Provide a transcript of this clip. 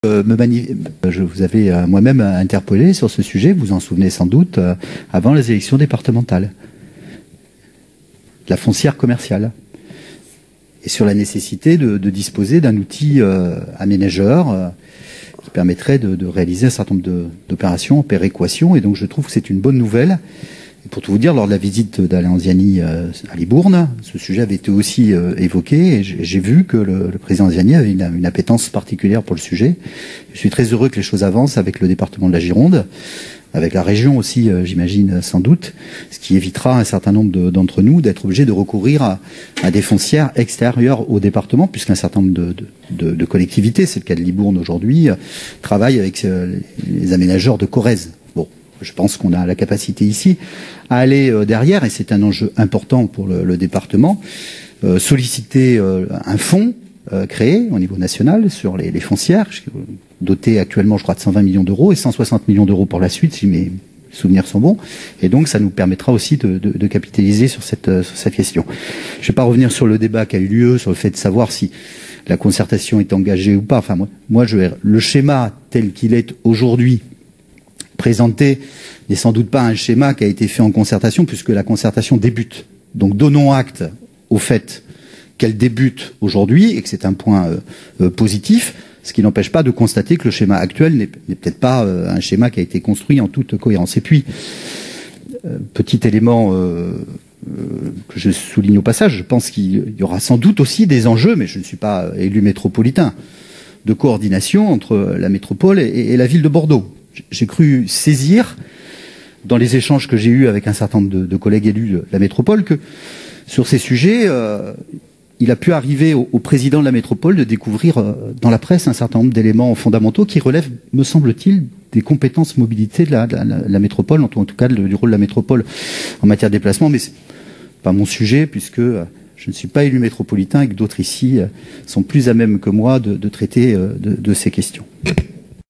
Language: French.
Je vous avais moi-même interpellé sur ce sujet, vous vous en souvenez sans doute, avant les élections départementales. La foncière commerciale. Et sur la nécessité de disposer d'un outil aménageur qui permettrait de réaliser un certain nombre d'opérations en péréquation. Et donc je trouve que c'est une bonne nouvelle. Et pour tout vous dire, lors de la visite d'Alain Ziani à Libourne, ce sujet avait été aussi évoqué. Et j'ai vu que le président Ziani avait une appétence particulière pour le sujet. Je suis très heureux que les choses avancent avec le département de la Gironde, avec la région aussi, j'imagine, sans doute, ce qui évitera un certain nombre d'entre nous d'être obligés de recourir à des foncières extérieures au département, puisqu'un certain nombre de collectivités, c'est le cas de Libourne aujourd'hui, travaillent avec les aménageurs de Corrèze. Bon, je pense qu'on a la capacité ici à aller derrière, et c'est un enjeu important pour le département, solliciter un fonds créé au niveau national sur les foncières, doté actuellement, je crois, de 120 millions d'euros et 160 millions d'euros pour la suite, si mes souvenirs sont bons. Et donc, ça nous permettra aussi de capitaliser sur cette question. Je ne vais pas revenir sur le débat qui a eu lieu, sur le fait de savoir si la concertation est engagée ou pas. Enfin, moi le schéma tel qu'il est aujourd'hui présenté n'est sans doute pas un schéma qui a été fait en concertation, puisque la concertation débute. Donc, donnons acte au fait qu'elle débute aujourd'hui et que c'est un point positif, ce qui n'empêche pas de constater que le schéma actuel n'est peut-être pas un schéma qui a été construit en toute cohérence. Et puis, petit élément que je souligne au passage, je pense qu'il y aura sans doute aussi des enjeux, mais je ne suis pas élu métropolitain, de coordination entre la métropole et la ville de Bordeaux. J'ai cru saisir, dans les échanges que j'ai eus avec un certain nombre de collègues élus de la métropole, que sur ces sujets, il a pu arriver au président de la métropole de découvrir dans la presse un certain nombre d'éléments fondamentaux qui relèvent, me semble-t-il, des compétences mobilité de la métropole, en tout cas du rôle de la métropole en matière de déplacement. Mais c'est pas mon sujet, puisque je ne suis pas élu métropolitain et que d'autres ici sont plus à même que moi de traiter de ces questions.